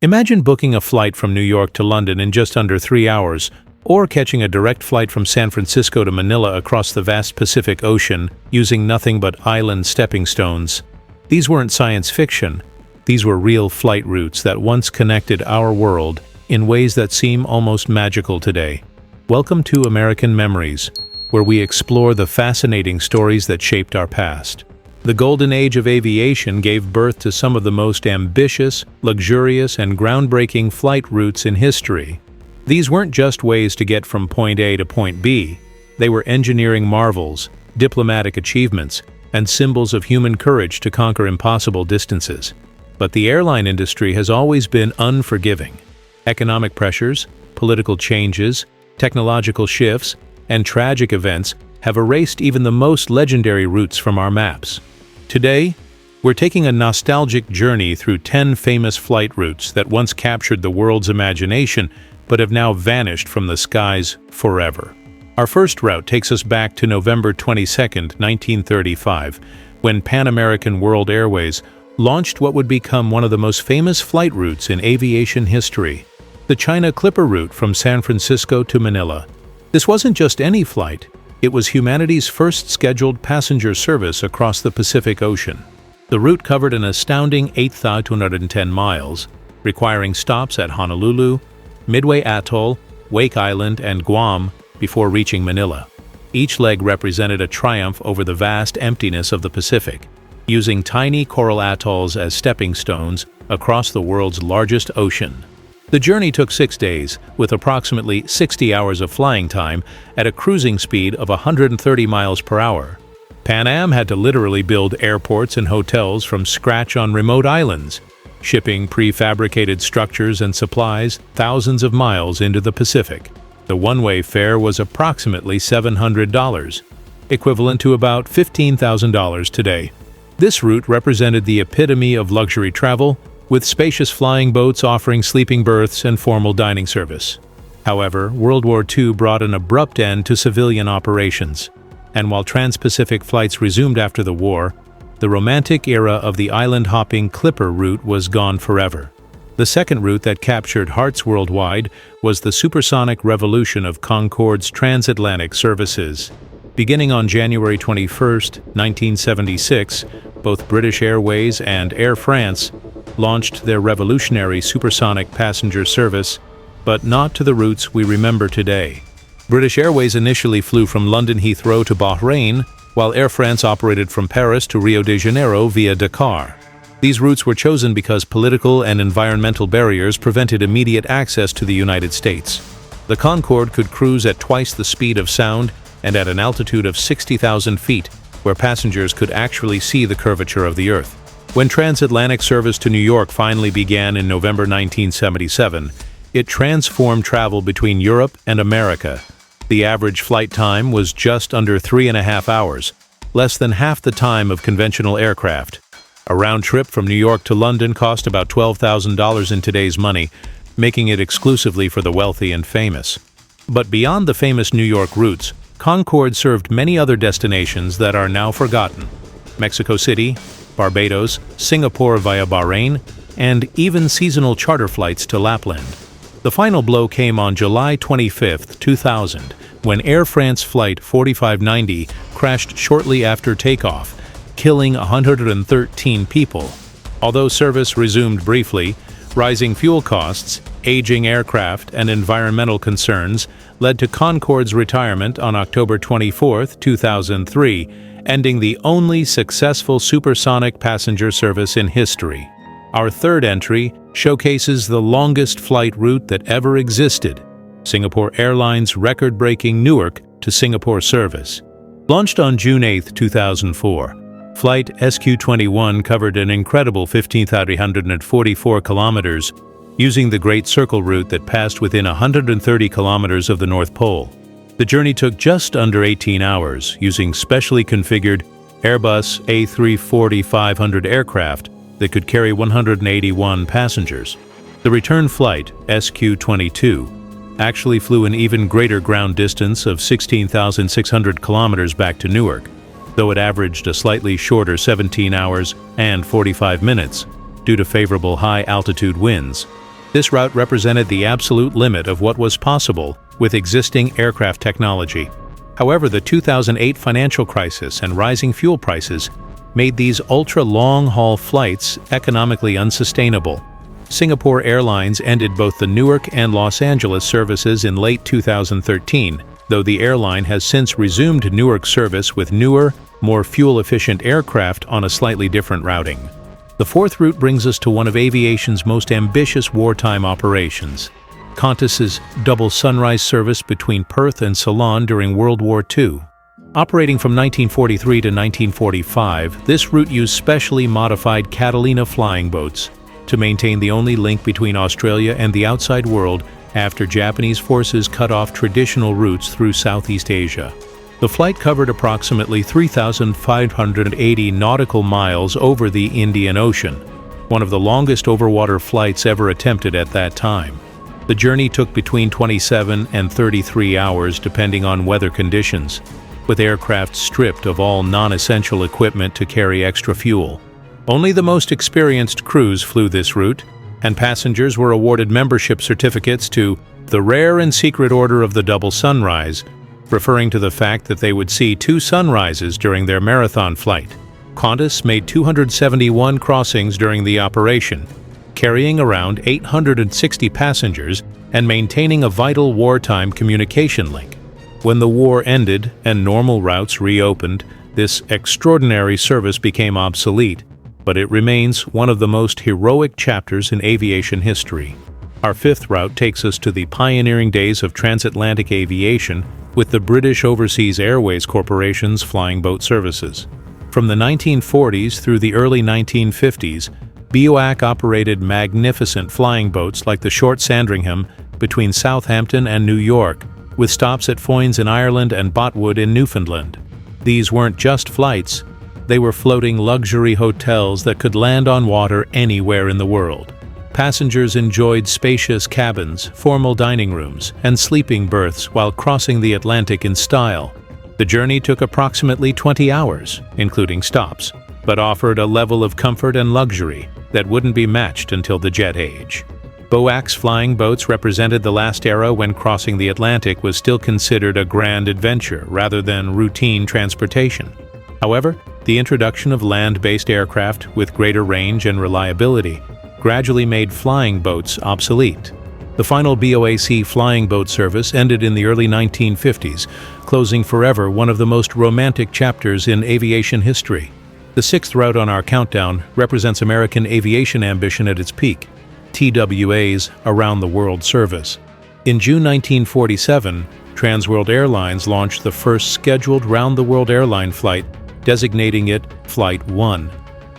Imagine booking a flight from New York to London in just under 3 hours, or catching a direct flight from San Francisco to Manila across the vast Pacific Ocean using nothing but island stepping stones. These weren't science fiction. These were real flight routes that once connected our world in ways that seem almost magical today. Welcome to American Memories, where we explore the fascinating stories that shaped our past. The golden age of aviation gave birth to some of the most ambitious, luxurious, and groundbreaking flight routes in history. These weren't just ways to get from point A to point B. They were engineering marvels, diplomatic achievements, and symbols of human courage to conquer impossible distances. But the airline industry has always been unforgiving. Economic pressures, political changes, technological shifts, and tragic events have erased even the most legendary routes from our maps. Today, we're taking a nostalgic journey through 10 famous flight routes that once captured the world's imagination but have now vanished from the skies forever. Our first route takes us back to November 22, 1935, when Pan American World Airways launched what would become one of the most famous flight routes in aviation history, the China Clipper route from San Francisco to Manila. This wasn't just any flight. It was humanity's first scheduled passenger service across the Pacific Ocean. The route covered an astounding 8,210 miles, requiring stops at Honolulu, Midway Atoll, Wake Island, and Guam before reaching Manila. Each leg represented a triumph over the vast emptiness of the Pacific, using tiny coral atolls as stepping stones across the world's largest ocean. The journey took 6 days, with approximately 60 hours of flying time at a cruising speed of 130 miles per hour. Pan Am had to literally build airports and hotels from scratch on remote islands, shipping prefabricated structures and supplies thousands of miles into the Pacific. The one-way fare was approximately $700, equivalent to about $15,000 today. This route represented the epitome of luxury travel, with spacious flying boats offering sleeping berths and formal dining service. However, World War II brought an abrupt end to civilian operations, and while trans-Pacific flights resumed after the war, the romantic era of the island-hopping Clipper route was gone forever. The second route that captured hearts worldwide was the supersonic revolution of Concorde's transatlantic services. Beginning on January 21, 1976, both British Airways and Air France launched their revolutionary supersonic passenger service, but not to the routes we remember today. British Airways initially flew from London Heathrow to Bahrain, while Air France operated from Paris to Rio de Janeiro via Dakar. These routes were chosen because political and environmental barriers prevented immediate access to the United States. The Concorde could cruise at twice the speed of sound and at an altitude of 60,000 feet, where passengers could actually see the curvature of the Earth. When transatlantic service to New York finally began in November 1977, it transformed travel between Europe and America. The average flight time was just under 3.5 hours, less than half the time of conventional aircraft. A round trip from New York to London cost about $12,000 in today's money, making it exclusively for the wealthy and famous. But beyond the famous New York routes, Concorde served many other destinations that are now forgotten: Mexico City, Barbados, Singapore via Bahrain, and even seasonal charter flights to Lapland. The final blow came on July 25, 2000, when Air France Flight 4590 crashed shortly after takeoff, killing 113 people. Although service resumed briefly, rising fuel costs, aging aircraft, and environmental concerns led to Concorde's retirement on October 24, 2003, ending the only successful supersonic passenger service in history. Our third entry showcases the longest flight route that ever existed: Singapore Airlines' record-breaking Newark to Singapore service. Launched on June 8, 2004, Flight SQ-21 covered an incredible 15,344 kilometers, using the Great Circle route that passed within 130 kilometers of the North Pole. The journey took just under 18 hours, using specially configured Airbus A340-500 aircraft that could carry 181 passengers. The return flight, SQ-22, actually flew an even greater ground distance of 16,600 kilometers back to Newark, though it averaged a slightly shorter 17 hours and 45 minutes due to favorable high-altitude winds. This route represented the absolute limit of what was possible with existing aircraft technology. However, the 2008 financial crisis and rising fuel prices made these ultra-long-haul flights economically unsustainable. Singapore Airlines ended both the Newark and Los Angeles services in late 2013, though the airline has since resumed Newark service with newer, more fuel-efficient aircraft on a slightly different routing. The fourth route brings us to one of aviation's most ambitious wartime operations, Qantas's double sunrise service between Perth and Ceylon during World War II. Operating from 1943 to 1945, this route used specially modified Catalina flying boats to maintain the only link between Australia and the outside world after Japanese forces cut off traditional routes through Southeast Asia. The flight covered approximately 3,580 nautical miles over the Indian Ocean, one of the longest overwater flights ever attempted at that time. The journey took between 27 and 33 hours depending on weather conditions, with aircraft stripped of all non-essential equipment to carry extra fuel. Only the most experienced crews flew this route, and passengers were awarded membership certificates to the Rare and Secret Order of the Double Sunrise, referring to the fact that they would see 2 sunrises during their marathon flight. Qantas made 271 crossings during the operation, carrying around 860 passengers and maintaining a vital wartime communication link. When the war ended and normal routes reopened, this extraordinary service became obsolete, but it remains one of the most heroic chapters in aviation history. Our fifth route takes us to the pioneering days of transatlantic aviation with the British Overseas Airways Corporation's flying boat services. From the 1940s through the early 1950s, BOAC operated magnificent flying boats like the Short Sandringham between Southampton and New York, with stops at Foynes in Ireland and Botwood in Newfoundland. These weren't just flights, they were floating luxury hotels that could land on water anywhere in the world. Passengers enjoyed spacious cabins, formal dining rooms, and sleeping berths while crossing the Atlantic in style. The journey took approximately 20 hours, including stops, but offered a level of comfort and luxury that wouldn't be matched until the jet age. BOAC's flying boats represented the last era when crossing the Atlantic was still considered a grand adventure rather than routine transportation. However, the introduction of land-based aircraft with greater range and reliability gradually made flying boats obsolete. The final BOAC flying boat service ended in the early 1950s, closing forever one of the most romantic chapters in aviation history. The sixth route on our countdown represents American aviation ambition at its peak, TWA's Around the World service. In June 1947, Trans World Airlines launched the first scheduled round-the-world airline flight, designating it Flight 1.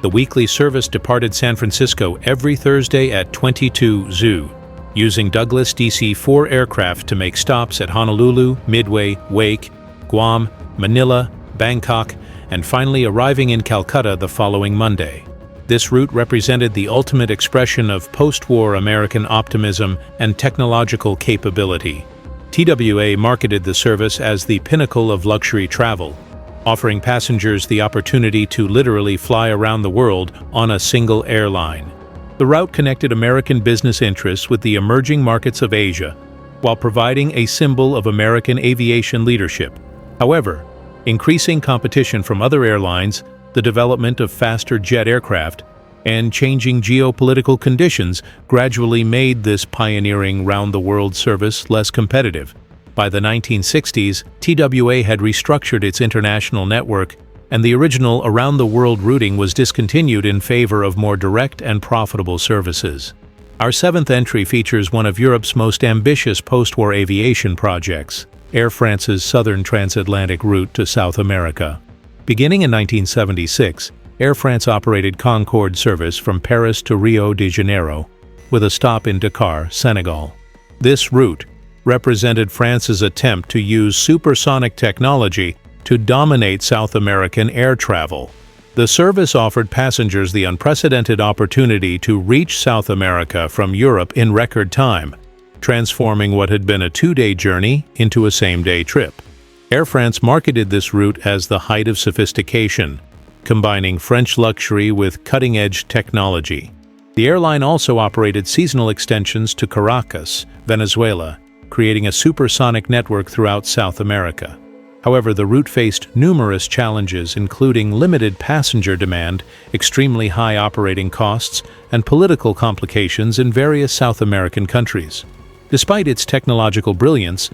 The weekly service departed San Francisco every Thursday at 22 ZOO, using Douglas DC-4 aircraft to make stops at Honolulu, Midway, Wake, Guam, Manila, Bangkok, and finally arriving in Calcutta the following Monday. This route represented the ultimate expression of post-war American optimism and technological capability. TWA marketed the service as the pinnacle of luxury travel, offering passengers the opportunity to literally fly around the world on a single airline. The route connected American business interests with the emerging markets of Asia, while providing a symbol of American aviation leadership. However, increasing competition from other airlines, the development of faster jet aircraft, and changing geopolitical conditions gradually made this pioneering round-the-world service less competitive. By the 1960s, TWA had restructured its international network, and the original around-the-world routing was discontinued in favor of more direct and profitable services. Our seventh entry features one of Europe's most ambitious post-war aviation projects, Air France's southern transatlantic route to South America. Beginning in 1976, Air France operated Concorde service from Paris to Rio de Janeiro, with a stop in Dakar, Senegal. This route represented France's attempt to use supersonic technology to dominate South American air travel. The service offered passengers the unprecedented opportunity to reach South America from Europe in record time, transforming what had been a 2-day journey into a same-day trip. Air France marketed this route as the height of sophistication, combining French luxury with cutting-edge technology. The airline also operated seasonal extensions to Caracas, Venezuela, creating a supersonic network throughout South America. However, the route faced numerous challenges, including limited passenger demand, extremely high operating costs, and political complications in various South American countries. Despite its technological brilliance,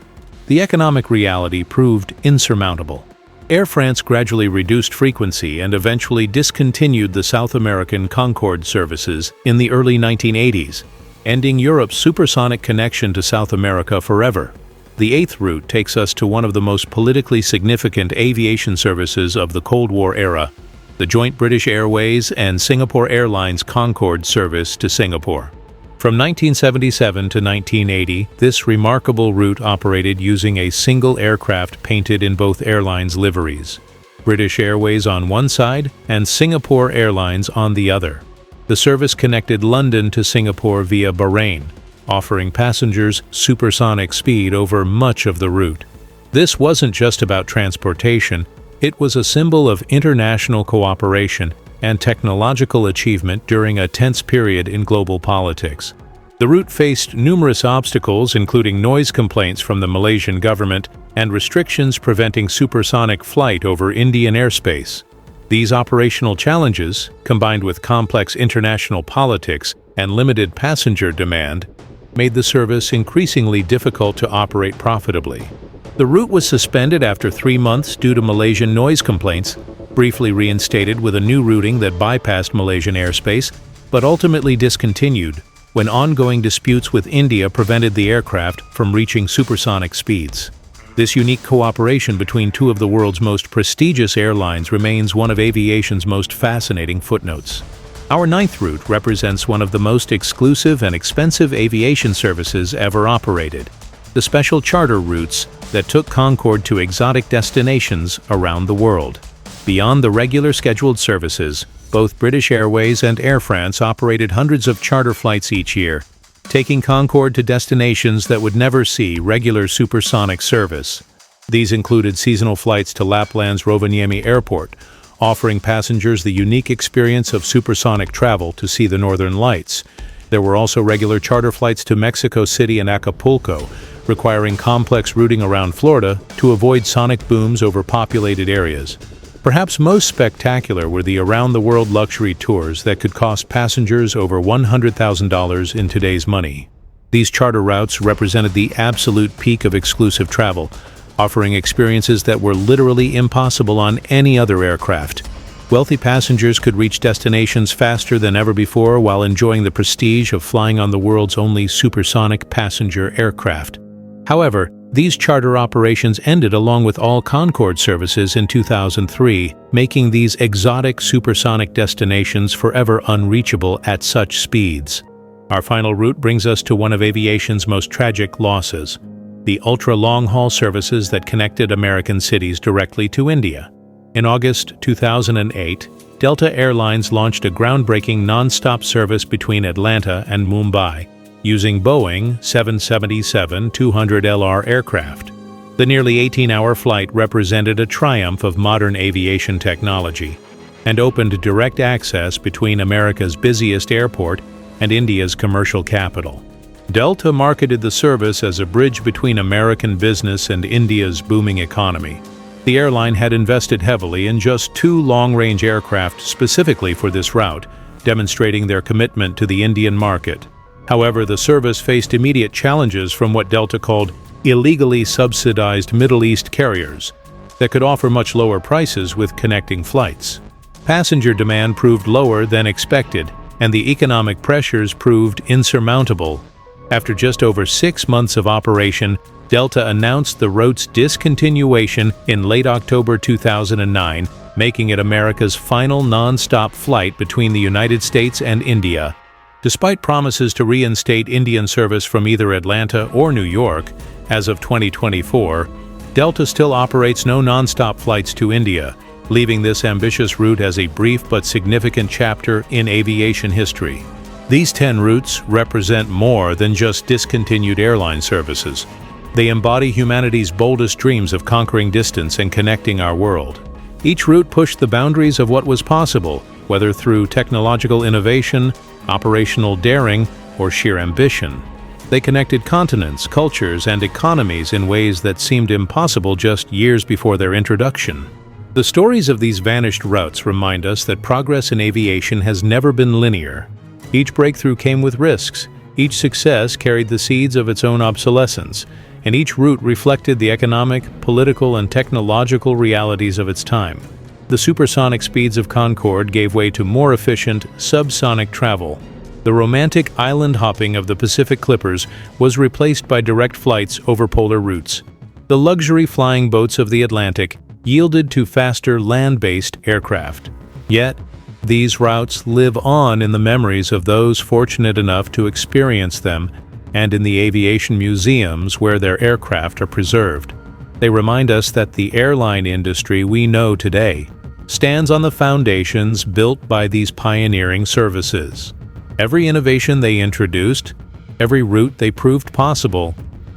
the economic reality proved insurmountable. Air France gradually reduced frequency and eventually discontinued the South American Concorde services in the early 1980s, ending Europe's supersonic connection to South America forever. The eighth route takes us to one of the most politically significant aviation services of the Cold War era, the joint British Airways and Singapore Airlines Concorde service to Singapore. From 1977 to 1980, this remarkable route operated using a single aircraft painted in both airlines' liveries, British Airways on one side and Singapore Airlines on the other. The service connected London to Singapore via Bahrain, offering passengers supersonic speed over much of the route. This wasn't just about transportation, it was a symbol of international cooperation and technological achievement during a tense period in global politics. The route faced numerous obstacles, including noise complaints from the Malaysian government and restrictions preventing supersonic flight over Indian airspace. These operational challenges, combined with complex international politics and limited passenger demand, made the service increasingly difficult to operate profitably. The route was suspended after 3 months due to Malaysian noise complaints, briefly reinstated with a new routing that bypassed Malaysian airspace, but ultimately discontinued when ongoing disputes with India prevented the aircraft from reaching supersonic speeds. This unique cooperation between two of the world's most prestigious airlines remains one of aviation's most fascinating footnotes. Our ninth route represents one of the most exclusive and expensive aviation services ever operated, the special charter routes that took Concorde to exotic destinations around the world. Beyond the regular scheduled services, both British Airways and Air France operated hundreds of charter flights each year, taking Concorde to destinations that would never see regular supersonic service. These included seasonal flights to Lapland's Rovaniemi Airport, offering passengers the unique experience of supersonic travel to see the Northern Lights. There were also regular charter flights to Mexico City and Acapulco, requiring complex routing around Florida to avoid sonic booms over populated areas. Perhaps most spectacular were the around-the-world luxury tours that could cost passengers over $100,000 in today's money. These charter routes represented the absolute peak of exclusive travel, offering experiences that were literally impossible on any other aircraft. Wealthy passengers could reach destinations faster than ever before while enjoying the prestige of flying on the world's only supersonic passenger aircraft. However, these charter operations ended along with all Concorde services in 2003, making these exotic supersonic destinations forever unreachable at such speeds. Our final route brings us to one of aviation's most tragic losses: the ultra-long-haul services that connected American cities directly to India. In August 2008, Delta Airlines launched a groundbreaking non-stop service between Atlanta and Mumbai, using Boeing 777-200LR aircraft. The nearly 18-hour flight represented a triumph of modern aviation technology and opened direct access between America's busiest airport and India's commercial capital. Delta marketed the service as a bridge between American business and India's booming economy. The airline had invested heavily in just 2 long-range aircraft specifically for this route, demonstrating their commitment to the Indian market. However, the service faced immediate challenges from what Delta called illegally subsidized Middle East carriers that could offer much lower prices with connecting flights. Passenger demand proved lower than expected, and the economic pressures proved insurmountable. After just over 6 months of operation, Delta announced the route's discontinuation in late October 2009, making it America's final non-stop flight between the United States and India. Despite promises to reinstate Indian service from either Atlanta or New York, as of 2024, Delta still operates no non-stop flights to India, leaving this ambitious route as a brief but significant chapter in aviation history. These 10 routes represent more than just discontinued airline services. They embody humanity's boldest dreams of conquering distance and connecting our world. Each route pushed the boundaries of what was possible, whether through technological innovation, operational daring, or sheer ambition. They connected continents, cultures, and economies in ways that seemed impossible just years before their introduction. The stories of these vanished routes remind us that progress in aviation has never been linear. Each breakthrough came with risks, each success carried the seeds of its own obsolescence, and each route reflected the economic, political, and technological realities of its time. The supersonic speeds of Concorde gave way to more efficient, subsonic travel. The romantic island hopping of the Pacific Clippers was replaced by direct flights over polar routes. The luxury flying boats of the Atlantic yielded to faster land-based aircraft. Yet, these routes live on in the memories of those fortunate enough to experience them and in the aviation museums where their aircraft are preserved. They remind us that the airline industry we know today stands on the foundations built by these pioneering services. Every innovation they introduced, every route they proved possible,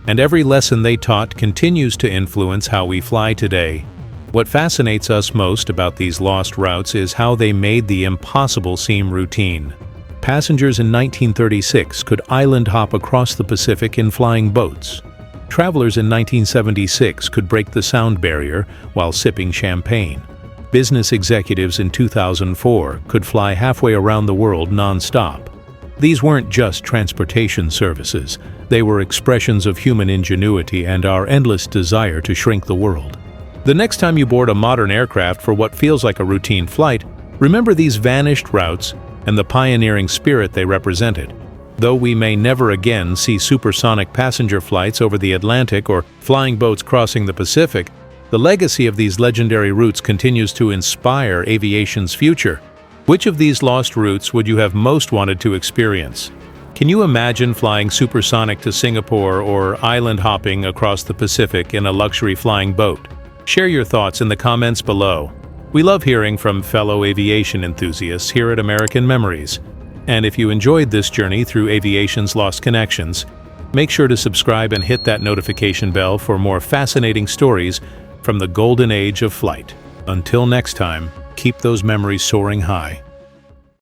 and every lesson they taught continues to influence how we fly today. What fascinates us most about these lost routes is how they made the impossible seem routine. Passengers in 1936 could island hop across the Pacific in flying boats. Travelers in 1976 could break the sound barrier while sipping champagne. Business executives in 2004 could fly halfway around the world non-stop. These weren't just transportation services, they were expressions of human ingenuity and our endless desire to shrink the world. The next time you board a modern aircraft for what feels like a routine flight, remember these vanished routes and the pioneering spirit they represented. Though we may never again see supersonic passenger flights over the Atlantic or flying boats crossing the Pacific, the legacy of these legendary routes continues to inspire aviation's future. Which of these lost routes would you have most wanted to experience? Can you imagine flying supersonic to Singapore or island hopping across the Pacific in a luxury flying boat? Share your thoughts in the comments below. We love hearing from fellow aviation enthusiasts here at American Memories. And if you enjoyed this journey through aviation's lost connections, make sure to subscribe and hit that notification bell for more fascinating stories from the golden age of flight. Until next time, keep those memories soaring high.